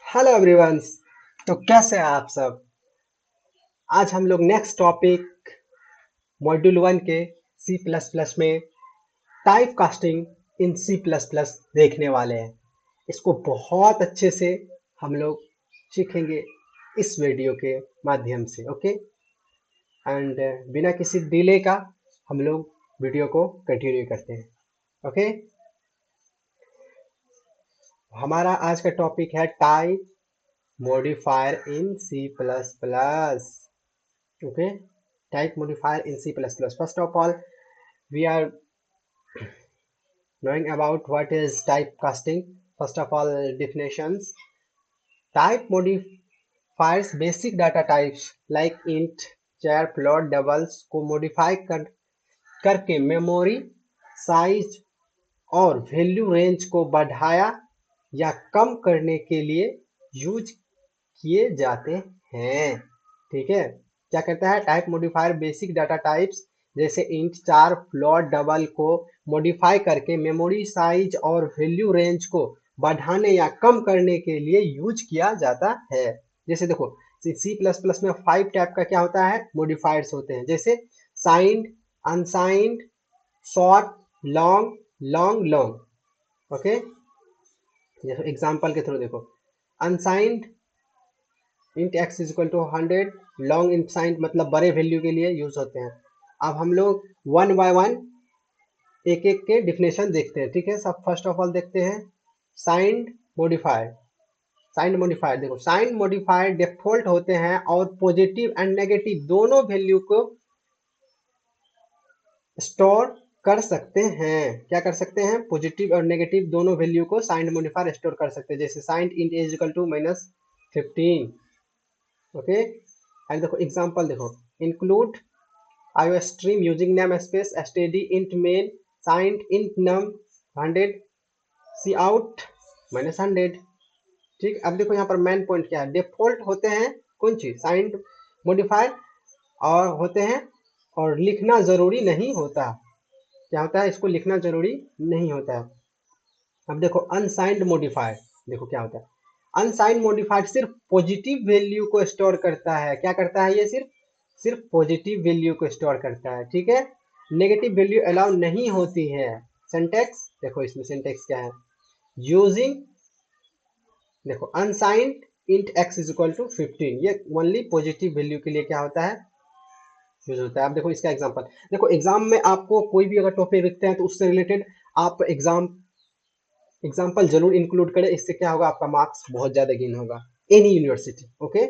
Hello everyone. तो कैसे हैं आप सब। आज हम लोग नेक्स्ट टॉपिक मॉड्यूल 1 के सी प्लस प्लस में type casting in C plus plus देखने वाले हैं। इसको बहुत अच्छे से हम लोग सीखेंगे इस वीडियो के माध्यम से। ओके एंड बिना किसी डिले का हम लोग वीडियो को कंटिन्यू करते हैं। ओके हमारा आज का टॉपिक है type modifier in C++. Okay, type modifier in C++. First of all, we are knowing about what is typecasting. First of all, definitions. Type modifiers basic data types like int, char, float, doubles को modify करके memory size और value range को बढ़ाया या कम करने के लिए use किए जाते हैं। ठीक है, क्या कहता है type modifier basic data types जैसे इंट, चार, फ्लोट, डबल को मॉडिफाई करके मेमोरी साइज और वैल्यू रेंज को बढ़ाने या कम करने के लिए यूज किया जाता है। जैसे देखो सी प्लस प्लस में 5 टाइप का क्या होता है मॉडिफायर्स होते हैं, जैसे signed, unsigned, short, long, long long. Okay, example के थ्रू देखो unsigned int x is equal to 100, long int signed मतलब बड़े वैल्यू के लिए यूज होते हैं। अब हम लोग वन बाय वन एक एक के डिफिनेशन देखते हैं। ठीक है, सब फर्स्ट ऑफ ऑल देखते हैं साइंड मॉडिफायर। साइंड मॉडिफायर देखो साइंड मॉडिफायर डिफॉल्ट होते हैं और पॉजिटिव एंड नेगेटिव दोनों वैल्यू को स्टोर कर सकते हैं। क्या कर सकते हैं पॉजिटिव और नेगेटिव दोनों वैल्यू को साइंड मॉडिफायर स्टोर कर सकते हैं। जैसे signed int is equal to -15। Okay and देखो एग्जांपल देखो include IO stream using namespace std int main signed int num 100 cout -100। ठीक, अब देखो यहाँ पर मेन पॉइंट क्या है, डिफॉल्ट होते हैं कौन चीज साइंड मॉडिफायर और होते हैं और लिखना जरूरी नहीं होता। क्या होता है इसको लिखना जरूरी नहीं होता है। अब देखो अनसाइंड मॉडिफायर, देखो क्या होता है अनसाइंड मॉडिफायर सिर्फ पॉजिटिव वैल्यू को स्टोर करता है। क्या करता है ये सिर्फ सिर्फ पॉजिटिव वैल्यू को स्टोर करता है। ठीक है, नेगेटिव वैल्यू अलाउ नहीं होती है। सिंटैक्स देखो इसमें सिंटैक्स क्या है यूजिंग देखो unsigned int x is equal to 15, ये ओनली पॉजिटिव वैल्यू के लिए क्या होता है यूज होता है। अब देखो इसका एग्जांपल देखो एग्जाम में आपको कोई भी अगर टॉपिक लिखते हैं तो उससे रिलेटेड आप एग्जाम्पल जरूर इंक्लूड करें। इससे क्या होगा आपका मार्क्स बहुत ज्यादा गेन होगा any university. Okay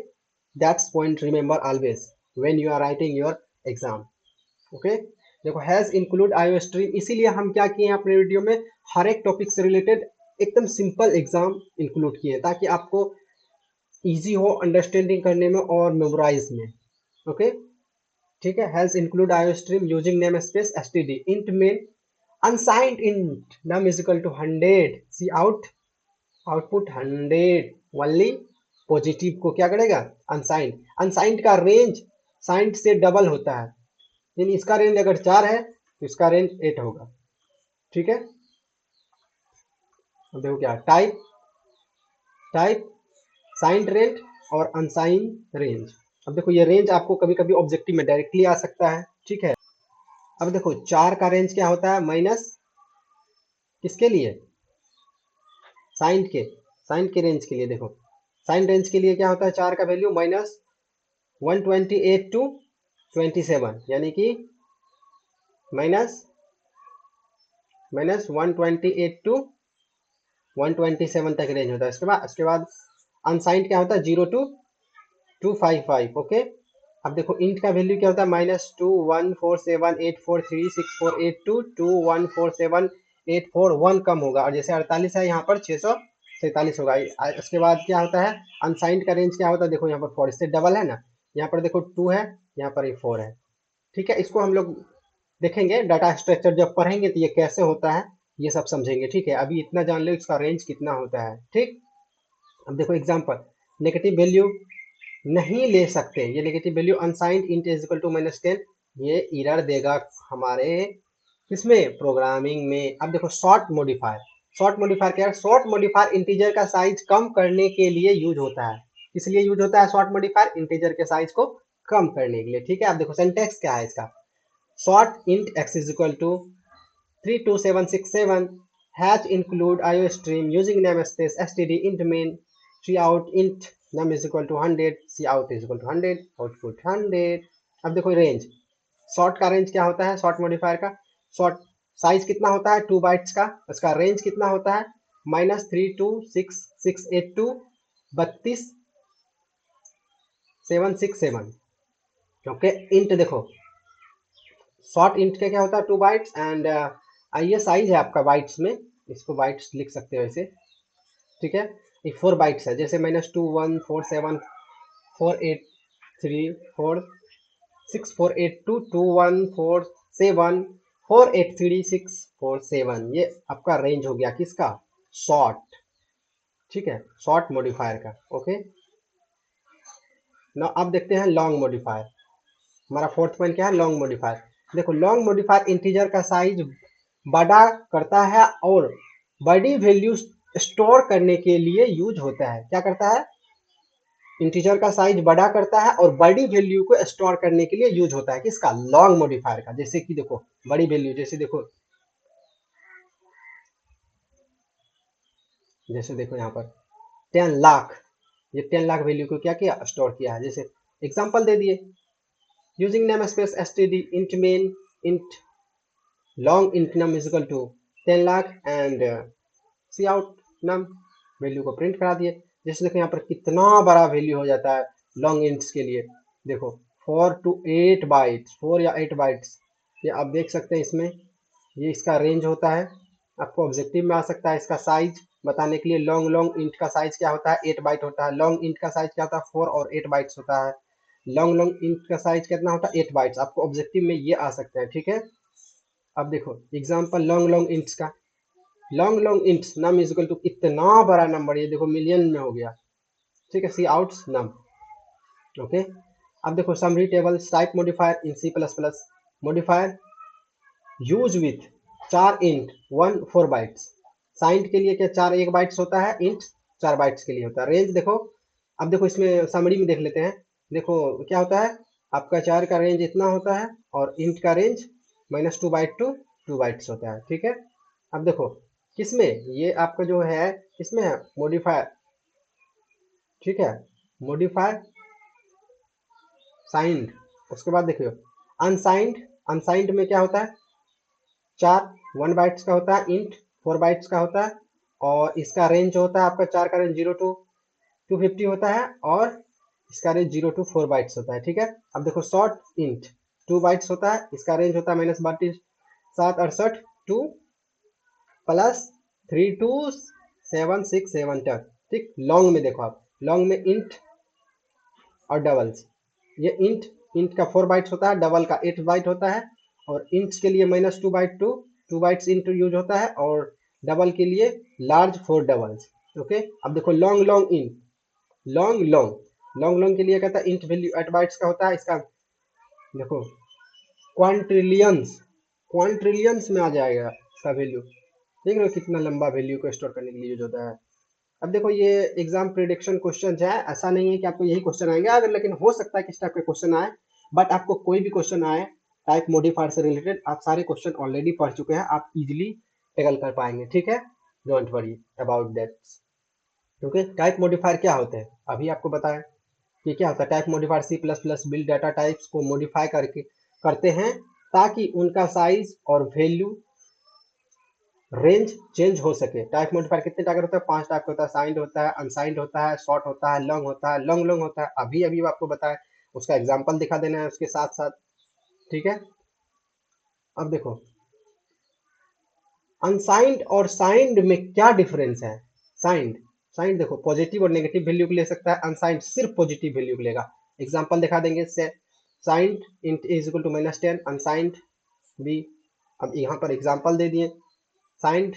that's point remember always when you are writing your exam. Okay देखो हैज इंक्लूड आईओ स्ट्रीम, इसीलिए हम क्या किए हैं अपने वीडियो में हर एक टॉपिक से रिलेटेड एकदम सिंपल एग्जाम इंक्लूड किए हैं ताकि आपको इजी हो अंडरस्टैंडिंग करने में और मेमोराइज में। ओके ठीक है, hash include iostream using namespace STD int में unsigned int num is equal to 100 C out output 100 only positive को क्या करेगा अनसाइंड। अनसाइंड का रेंज साइंड से डबल होता है, यानी इसका रेंज अगर 4 है तो इसका रेंज 8 होगा। ठीक है, अब देखो क्या टाइप टाइप साइंड रेंज और अनसाइंड रेंज। अब देखो ये रेंज आपको कभी कभी ऑब्जेक्टिव में डायरेक्टली आ सकता है। ठीक है, अब देखो 4 का रेंज क्या होता है माइनस किसके लिए साइंड के रेंज के लिए। देखो साइंड रेंज के लिए क्या होता है 4 का वैल्यू -128 टू 27, यानी कि -128 टू 127 तक रेंज होता है। उसके बाद अनसाइंड क्या होता है 0 टू 255। ओके अब देखो इंट का वैल्यू क्या होता है -214784364822147841 कम होगा, और जैसे 48 है यहाँ पर 647 होगा। उसके बाद क्या होता है अनसाइंड का रेंज क्या होता है देखो यहाँ पर 4 इससे डबल है ना, यहाँ पर देखो 2 है, यहाँ पर 4 है। ठीक है, इसको हम लोग देखेंगे डाटा स्ट्रक्चर जब पढ़ेंगे तो ये कैसे होता है ये सब समझेंगे। ठीक है, अभी इतना जान लो इसका रेंज कितना होता है। ठीक, अब देखो एग्जांपल नेगेटिव वैल्यू नहीं ले सकते, ये negative value unsigned int is equal to -10, ये एरर देगा हमारे किसमें प्रोग्रामिंग में। अब देखो शॉर्ट मॉडिफायर, शॉर्ट मॉडिफायर क्या है? शॉर्ट मॉडिफायर इंटीजर का साइज कम करने के लिए यूज होता है। किस लिए यूज होता है शॉर्ट मॉडिफायर? इंटीजर के साइज को कम करने के लिए। ठीक है, आप देखो सिंटैक्स क्या है इसका। Short int x is equal to 32767 hash include IO stream using namespace std int main cout int num is equal to 100 cout is equal to 100 output 100। अब देखो रेंज, शॉर्ट का रेंज क्या होता है? शॉर्ट मॉडिफायर का short size कितना होता है? 2 बाइट्स का। उसका रेंज कितना होता है? -326682 32767। ओके, इंट देखो शॉर्ट इंट का क्या होता है? 2 बाइट्स एंड ये साइज है आपका बाइट्स में, इसको बाइट्स लिख सकते हो ऐसे। ठीक है, ये 4 बाइट्स है, जैसे -214834864822147474836487 ये आपका रेंज हो गया किसका? शॉर्ट। ठीक है, शॉर्ट मॉडिफायर का। ओके, ना अब देखते हैं लॉन्ग मॉडिफायर। हमारा फोर्थ पॉइंट क्या है? Long modifier. देखो लॉन्ग मॉडिफायर इंटीजर का साइज बड़ा करता है और बड़ी वैल्यू स्टोर करने के लिए यूज होता है। क्या करता है? इंटीजर का साइज बड़ा करता है और बड़ी वैल्यू को स्टोर करने के लिए यूज होता है किसका? लॉन्ग मॉडिफायर का। जैसे कि देखो बड़ी वैल्यू, जैसे देखो यहाँ पर 10 लाख, ये 10 लाख वैल्यू को क्या किया? स्टोर किया है। जैसे एग्जांपल दे दिए, using name space std int main int long int num is equal to 10 lakh and cout num value को प्रिंट करा दिए। जैसे देखो यहाँ पर कितना बड़ा वैल्यू हो जाता है लॉन्ग इंट्स के लिए। देखो 4 to 8 बाइट्स, 4 या 8 बाइट्स, ये आप देख सकते हैं इसमें, ये इसका रेंज होता है। आपको ऑब्जेक्टिव में आ सकता है इसका साइज बताने के लिए। लॉन्ग लॉन्ग इंट का साइज क्या होता है? 8 बाइट होता है। लॉन्ग इंट का साइज क्या होता है? 4 और 8 बाइट्स होता है। लॉन्ग लॉन्ग इंट का साइज कितना होता है? 8 बाइट्स। आपको ऑब्जेक्टिव में ये आ सकता है। ठीक है, अब देखो एग्जाम्पल लॉन्ग लॉन्ग इंट्स का। Long long ints num is equal to कितना बड़ा नंबर, ये देखो मिलियन में हो गया। ठीक है, सी आउट्स नम। ओके, अब देखो summary tables type modifier in C plus plus. Modifier use with 4 int 1 4 bytes. Signed के लिए क्या 4 1 बाइट्स होता है? इंट 4 बाइट्स के लिए होता है। रेंज देखो, अब देखो इसमें समरी में देख लेते हैं। देखो क्या होता है आपका, 4 का रेंज इतना होता है और इंट का रेंज -2 बाइट टू 2 बाइट्स होता है। ठीक है, अब देखो किसमें ये आपका जो है, किसमें है? मॉडिफायर। ठीक है, मॉडिफायर साइंड। उसके बाद देखियो अनसाइंड। अनसाइंड में क्या होता है? 4 1 बाइट्स का होता है, इंट 4 बाइट्स का होता है और इसका रेंज होता है आपका, 4 का रेंज 0 to 250 होता है और इसका रेंज 0 to 4 बाइट्स होता है। ठीक है, अब देखो शॉर्ट इंट 2 बाइट्स होता है, इसका रेंज होता है -32 7 68 टू +32 7 6 7 तक। ठीक, लॉन्ग में देखो आप, लॉन्ग में इंट और डबल्स, ये इंट इंट का 4 बाइट्स होता है, डबल का 8 बाइट होता है और इंट्स के लिए -2 byte to 2 bytes into use होता है और डबल के लिए लार्ज 4 डबल्स। ओके, अब देखो लॉन्ग लॉन्ग इन, लॉन्ग लॉन्ग लॉन्ग लॉन्ग के लिए कहता है इंट वैल्यू 8 बाइट्स का होता है। इसका देखो क्वांट्रिलियंस, क्वांट्रिलियंस में आ जाएगा इसका वैल्यू। देख रहे हो कितना लंबा वैल्यू को स्टोर करने के लिए यूज होता है। अब देखो ये एग्जाम प्रिडिक्शन क्वेश्चन है, ऐसा नहीं है कि आपको यही क्वेश्चन आएंगे अगर, लेकिन हो सकता है कि इस टाइप के क्वेश्चन आए। बट आपको कोई भी क्वेश्चन आए टाइप मॉडिफायर से रिलेटेड, आप सारे क्वेश्चन ऑलरेडी पढ़ चुके हैं, आप इजीली टैकल कर पाएंगे। ठीक है, don't worry about that. Okay, type modifier क्या होते हैं अभी आपको बताया कि क्या होता है। Type modifier C plus plus build data types को मॉडिफाई करके करते हैं ताकि उनका साइज और वैल्यू रेंज चेंज हो सके। टाइप मॉडिफायर कितने टाइप का होता है? 5 टाइप का होता है। साइंड होता है, अनसाइंड होता है, शॉर्ट होता है, लॉन्ग होता है, लॉन्ग लॉन्ग होता है। अभी अभी आपको बताया, उसका एग्जांपल दिखा देना है उसके साथ साथ। ठीक है, अब देखो अनसाइंड और साइंड में क्या डिफरेंस है। साइंड, साइंड देखो पॉजिटिव और नेगेटिव वैल्यू को ले सकता है, अनसाइंड सिर्फ पॉजिटिव वैल्यू को लेगा। एग्जांपल दिखा देंगे से signed int is equal to -10, unsigned भी। अब यहाँ पर एग्जांपल दे दिए, signed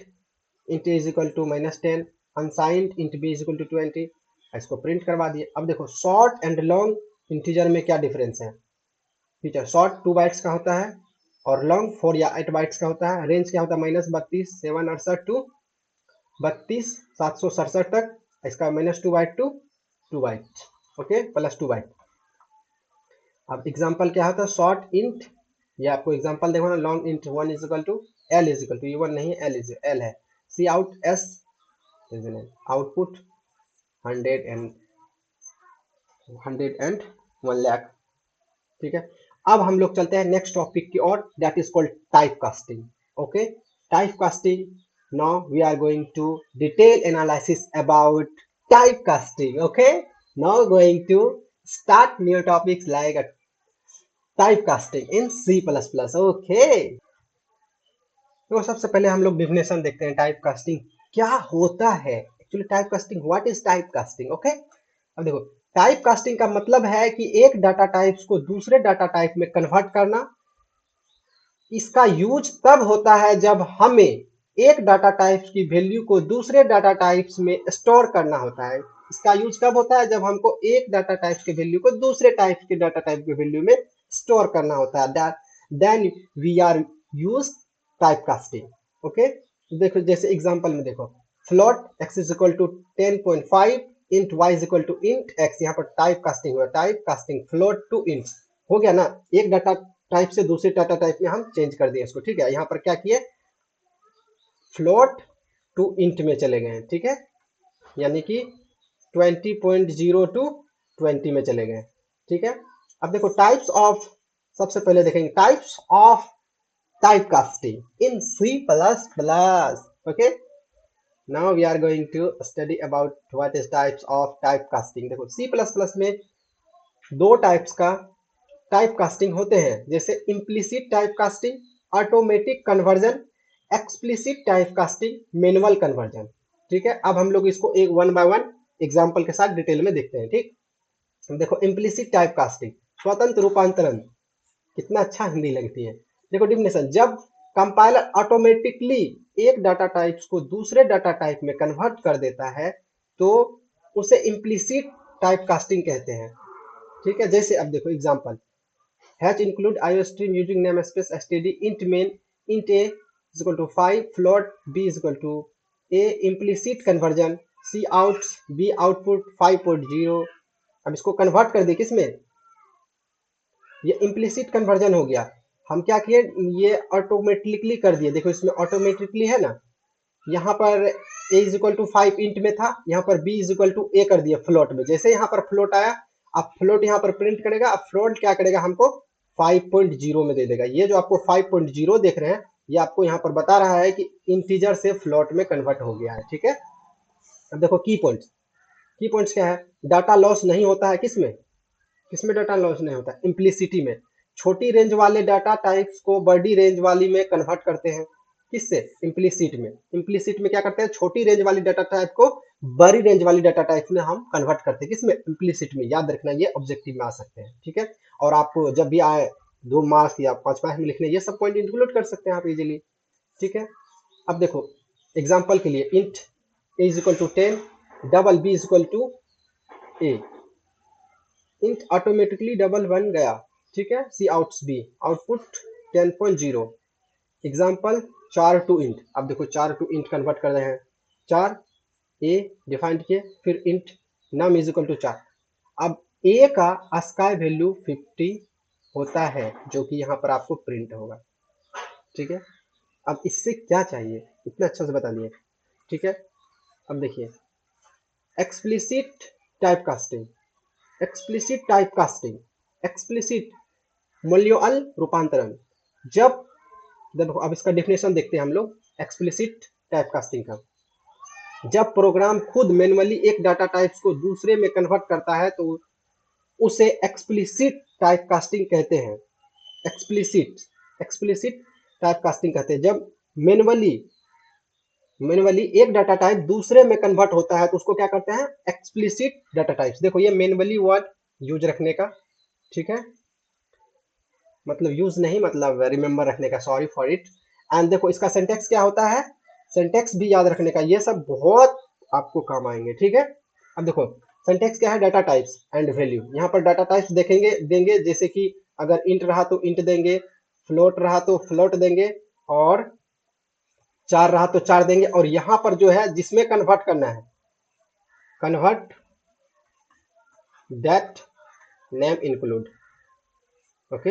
int is equal to -10, unsigned int B is equal to 20। इसको प्रिंट करवा दिए। अब देखो शॉर्ट एंड लॉन्ग इंटीजर में क्या डिफरेंस है। फीचर शॉर्ट 2 बाइट्स का होता है और लॉन्ग 4 या 8 बाइट्स का होता है। रेंज क्या होता है? -32 7 68 टू 32,767 तक, इसका -2 byte to 2 byte, okay, +2 byte. अब एग्जांपल क्या होता है, शॉर्ट इंट, ये आपको एग्जांपल देखो ना, long int 1 is equal to L is equal to, ये 1 नहीं एल है, C out S output 100 and 1 lakh, ठीक है। अब हम लोग चलते हैं नेक्स्ट टॉपिक की ओर, that is called type casting, okay. Type casting, now we are going to detail analysis about type casting, okay. Now going to start new topics like typecasting in C++, okay. तो सबसे पहले हम लोग definition देखते हैं, type casting क्या होता है actually, type casting, what is type casting, okay. अब देखो, टाइप कास्टिंग का मतलब है कि एक डाटा टाइप्स को दूसरे डाटा टाइप में कन्वर्ट करना। इसका यूज तब होता है जब हमें एक डाटा टाइप्स की वैल्यू को दूसरे डाटा टाइप्स में स्टोर करना होता है। इसका यूज कब होता है, जब हमको एक डाटा टाइप की वैल्यू को दूसरे टाइप के डाटा टाइप की वैल्यू में स्टोर करना होता है, then we are use type casting, okay. देखो जैसे एग्जांपल में देखो, float x is equal to 10.5, int y is equal to int x, यहाँ पर टाइप कास्टिंग हुआ, type casting float to int, हो गया ना। एक डाटा टाइप से दूसरे डाटा टाइप में हम चेंज कर दिए इसको, ठीक है। यहाँ पर क्या किए, फ्लोट टू इंट में चले गए, ठीक है, यानी कि 20.0 टू 20 में चले गए, ठीक है। अब देखो टाइप्स ऑफ, सबसे पहले देखेंगे types of type casting in C++, ओके। Now we are going to study about what is types of type casting. देखो C++ में दो टाइप्स का टाइप कास्टिंग होते हैं, जैसे implicit type casting, automatic conversion, explicit type casting, manual conversion, ठीक है। अब हम लोग इसको एक वन बाय वन एग्जांपल के साथ डिटेल में देखते हैं, ठीक। देखो इम्प्लिसिट टाइप कास्टिंग, स्वतंत्र रूपांतरण, कितना अच्छा हिंदी लगती है। देखो डिफिनेशन, जब कंपाइलर ऑटोमेटिकली एक डाटा टाइप्स को दूसरे डाटा टाइप में कन्वर्ट कर देता है तो उसे इम्प्लिसिट टाइप कास्टिंग कहते हैं, ठीक है। जैसे अब देखो example, hash include iostream using namespace std int main int a is equal to 5 float b is equal to a implicit conversion c out b output 5.0। अब इसको कन्वर्ट कर दे किसमें, ये इम्प्लिसिट कन्वर्जन हो गया। हम क्या किए, ये ऑटोमेटिकली कर दिए, देखो इसमें ऑटोमेटिकली है ना, यहाँ पर a is equal to 5 int में था, यहाँ पर b is equal to a कर दिया फ्लोट में। जैसे यहाँ पर फ्लोट आया, अब फ्लोट यहाँ पर प्रिंट करेगा, अब फ्लोट क्या करेगा, हमको 5.0 में दे देगा। ये जो आपको 5.0 देख रहे हैं, ये आपको यहाँ पर बता रहा है कि इंटीजर से फ्लोट में कन्वर्ट हो गया है, ठीक है। अब देखो की पॉइंट्स, की पॉइंट्स क्या है, डाटा लॉस नहीं होता है, किसमें, किसमें डाटा लॉस नहीं होता, इम्प्लिसिटी में। छोटी रेंज वाले डाटा टाइप्स को बड़ी रेंज वाली में कन्वर्ट करते हैं, किससे, इम्प्लिसिट में। इम्प्लिसिट में क्या करते हैं, छोटी रेंज वाली डाटा टाइप को बड़ी रेंज वाली डाटा टाइप में हम कन्वर्ट करते हैं, किसमें, इम्प्लिसिट में। याद रखना, ये ऑब्जेक्टिव में आ सकते हैं, ठीक है। और आप जब भी आए 2 मार्क्स या 5 मार्क्स में लिखने, ये सब पॉइंट इंक्लूड कर सकते हैं आप इजीली, ठीक है। अब देखो एग्जाम्पल के लिए, int a is equal to 10, double b is equal to a, int automatically double बन गया, ठीक है, C outs B output 10.0। Example 4 to int, अब देखो 4 टू इंट कन्वर्ट कर रहे हैं, 4 ए डिफाइन किए, फिर int num is equal to 4। अब ए का अस्काई वैल्यू 50 होता है, जो कि यहाँ पर आपको प्रिंट होगा, ठीक है। अब इससे क्या चाहिए, इतना अच्छा से बता दिए, ठीक है। अब देखिए explicit type casting, explicit type casting, explicit मूल्योअल रूपांतरण, जब देखो अब इसका डिफिनेशन देखते हैं हम लोग एक्सप्लिसिट टाइप कास्टिंग का। जब प्रोग्राम खुद मैन्युअली एक डाटा टाइप्स को दूसरे में कन्वर्ट करता है तो उसे एक्सप्लिसिट टाइप कास्टिंग कहते हैं, एक्सप्लिसिट, एक्सप्लिसिट टाइप कास्टिंग कहते हैं। जब मैन्युअली मैन्युअली एक डाटा टाइप दूसरे में कन्वर्ट होता है तो उसको क्या करते हैं, एक्सप्लिसिट डाटा टाइप्स। देखो ये मैन्युअली वर्ड यूज रखने का, ठीक है, मतलब यूज नहीं, मतलब रिमेंबर रखने का, सॉरी फॉर इट। एंड देखो इसका सिंटेक्स क्या होता है, सिंटेक्स भी याद रखने का, ये सब बहुत आपको काम आएंगे, ठीक है। अब देखो सिंटेक्स क्या है, डाटा टाइप्स एंड वैल्यू। यहाँ पर डाटा टाइप्स देखेंगे देंगे, जैसे कि अगर इंट रहा तो इंट देंगे, फ्लोट रहा तो फ्लोट देंगे, और 4 रहा तो 4 देंगे, और यहाँ पर जो है जिसमें कन्वर्ट करना है, convert that name include. Okay,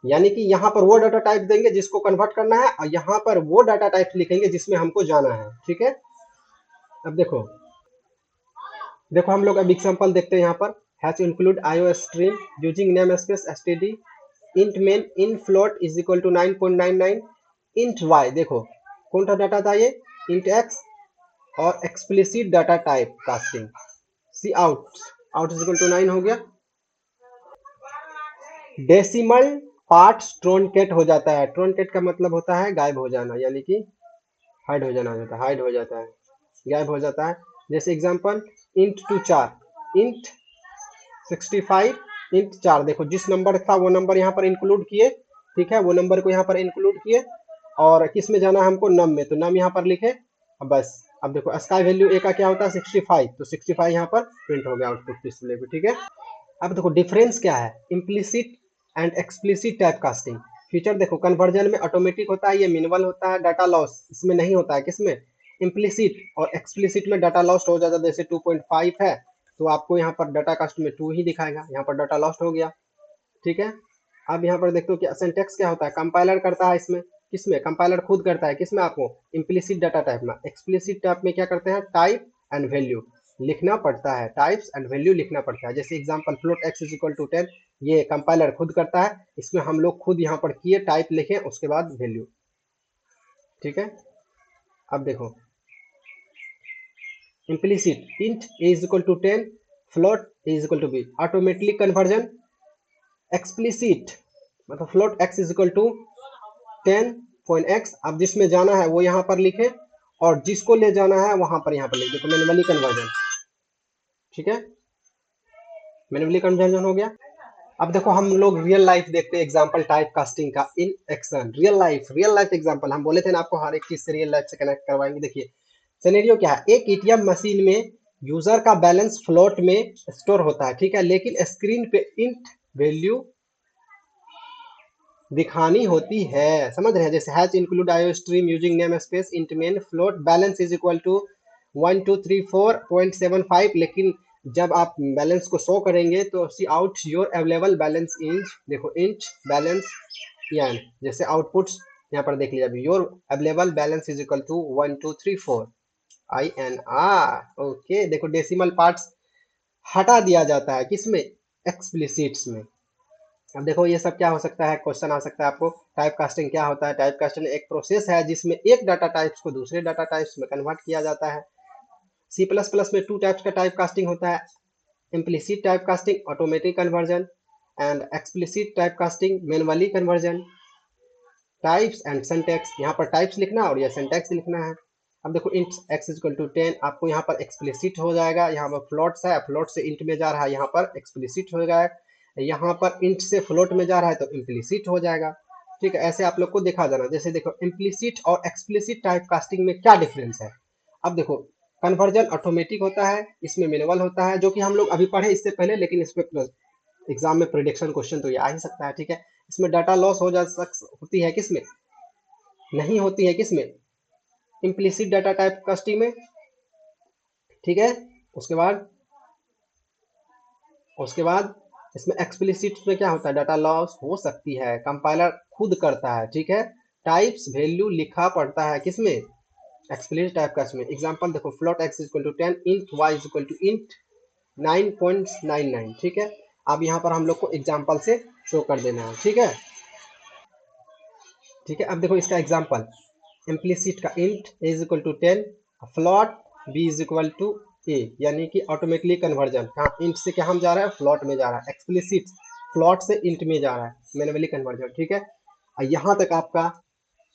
यानी कि यहाँ पर वो डाटा टाइप देंगे जिसको कन्वर्ट करना है, और यहाँ पर वो डाटा टाइप लिखेंगे जिसमें हमको जाना है। ठीक है, अब देखो, देखो हम लोग अब एग्जांपल देखते हैं। यहाँ पर hash include iostream using namespace STD int main in float is equal to 9.99 int Y. देखो कौन सा डाटा था ये, इंट एक्स, और explicit data type casting cout, out is equal to 9 हो गया। डेसिमल पार्ट ट्रोनकेट हो जाता है, ट्रोनकेट का मतलब होता है गायब हो जाना, यानी कि हाइड हो जाना होता है, हाइड हो जाता है, गायब हो जाता है। जैसे example int to 4, int 65 int 4। देखो जिस नंबर था वो नंबर यहाँ पर इंक्लूड किए, ठीक है, वो नंबर को यहाँ पर इंक्लूड किए, और किस में जाना है हमको, नम में, तो नम यहाँ पर लिखे। अब बस, अब देखो स्काई वैल्यू ए का क्या होता है 65, तो 65 यहाँ पर प्रिंट हो गया आउटपुट डिस्प्ले पे। ठीक है, अब देखो डिफरेंस क्या है implicit and explicit type casting. Feature देखो, कन्वर्जन में ऑटोमेटिक होता है, ये मैनुअल होता है, डाटा लॉस इसमें नहीं होता है। किसमें, इम्प्लिसिट और एक्सप्लिसिट में डाटा लॉस्ट हो जाता है। जैसे 2.5 है तो आपको यहाँ पर डाटा कास्ट में 2 ही दिखाएगा, यहाँ पर डाटा लॉस्ट हो गया। ठीक है, अब यहाँ पर देखते हो कि सिंटैक्स क्या होता है, कंपाइलर करता है इसमें, किसमें, कंपाइलर खुद करता है, किसमें, आपको इम्प्लिसिट डाटा टाइप में। एक्सप्लिसिट टाइप में क्या करते हैं, टाइप एंड वैल्यू लिखना पड़ता है, टाइप्स एंड वैल्यू लिखना पड़ता है। जैसे example float X is equal to 10, ये कंपाइलर खुद करता है, इसमें हम लोग खुद यहाँ पर किए, टाइप लिखे, उसके बाद वैल्यू। ठीक है, अब देखो implicit int A is equal to 10, float A is equal to B, automatically conversion. Explicit मतलब float X is equal to 10.x, अब जिसमें जाना है वो यहाँ पर लिखे, और जिसको ले जाना है वहां पर यहाँ पर लिख, देखो मैनुअली कन्वर्जन। ठीक है, मैनुअली कन्वर्जन हो गया। अब देखो हम लोग रियल लाइफ देखते हैं एग्जांपल टाइप कास्टिंग का in action, real life example. हम बोले थे ना आपको हर एक चीज से रियल लाइफ से कनेक्ट करवाएंगे। देखिए सिनेरियो क्या है, एक एटीएम मशीन में यूजर का बैलेंस फ्लोट में स्टोर होता है, ठीक है, लेकिन स्क्रीन पे इंट वैल्यू दिखानी होती है, समझ रहे हैं। जैसे hash include iostream using namespace int main float balance is equal to 1234.75, लेकिन जब आप बैलेंस को शो करेंगे तो C out your available balance int, देखो इंच बैलेंस यान, जैसे आउटपुट्स यहाँ पर देख लीजिए अभी, your available balance is equal to 1234 INR। Okay, देखो डेसिमल पार्ट्स हटा दिया जाता है किसमें, एक्सप्लिसिट्स में। अब देखो ये सब क्या हो सकता है, क्वेश्चन आ सकता है आपको, टाइप कास्टिंग क्या होता है। टाइप कास्टिंग एक प्रोसेस है जिसमें एक डाटा टाइप्स को दूसरे डाटा टाइप्स में कन्वर्ट किया जाता है। सी प्लस प्लस में 2 टाइप्स का टाइप कास्टिंग होता है, implicit type casting automatic conversion, and explicit type casting manually conversion. Types and syntax, यहाँ पर टाइप्स लिखना और यह सिंटैक्स लिखना है। अब देखो इंट एक्स इक्वल टू 10, आपको यहाँ पर एक्सप्लिसिट हो जाएगा, यहाँ पर फ्लोट्स है, फ्लोट से इंट में जा रहा है, यहाँ पर एक्सप्लिसिट हो जाएगा, यहाँ पर इंट से फ्लोट में जा रहा है तो इम्प्लिसिट हो जाएगा। ठीक है, ऐसे आप लोग को दिखा देना। जैसे देखो इम्प्लिसिट और एक्सप्लिसिट टाइप कास्टिंग में क्या डिफरेंस है। अब देखो कन्वर्जन ऑटोमेटिक होता है, इसमें मैनुअल होता है, जो कि हम लोग अभी पढ़े इससे पहले, लेकिन इस पे एग्जाम में प्रिडिक्शन क्वेश्चन तो ये आ ही सकता है। ठीक है, इसमें डाटा लॉस होती है, किसमें नहीं होती है, किसमें, इम्प्लिसिट डाटा टाइप कास्टिंग में। ठीक है, उसके बाद उसके बाद इसमें एक्सप्लिसिट में क्या होता है, डाटा लॉस हो सकती है, कंपाइलर खुद करता है। ठीक है, टाइप्स वैल्यू लिखा पड़ता है किसमें, एक्सप्लिसिट टाइप कास्ट में। एग्जांपल देखो float X equal to 10, int Y equal to int 9.99। ठीक है, अब यहाँ पर हम लोग को एग्जांपल से शो कर देना है। ठीक है, ठीक है, अब देखो इसका एग्जांपल इम्प्लिसिट का int A is equal to 10, float b is equal to a, यानी कि ऑटोमेटिकली कन्वर्जन, कहाँ इंट से क्या हम जा रहा है, फ्लॉट में जा रहा है, एक्सप्लिसिट फ्लॉट से इंट में जा रहा है, मैनुअली कन्वर्जन। ठीक है, और यहाँ तक आपका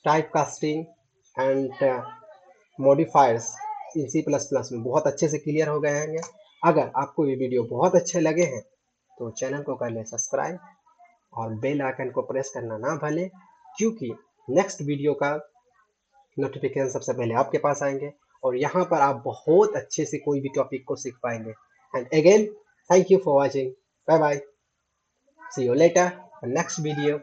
type casting and modifiers in C plus plus में बहुत अच्छे से क्लियर हो गए हैं। अगर आपको ये वीडियो बहुत अच्छे लगे हैं तो चैनल को कर लें सब्सक्राइब और बेल आइकन को प्रेस करना ना भूलें, क्योंकि नेक्स्ट वीडियो का नोटिफिकेशन सबसे पहले आपके पास आएंगे, और यहाँ पर आप बहुत अच्छे से कोई भी टॉपिक को सीख पाएंगे। And again thank you for watching, bye bye, see you later next video.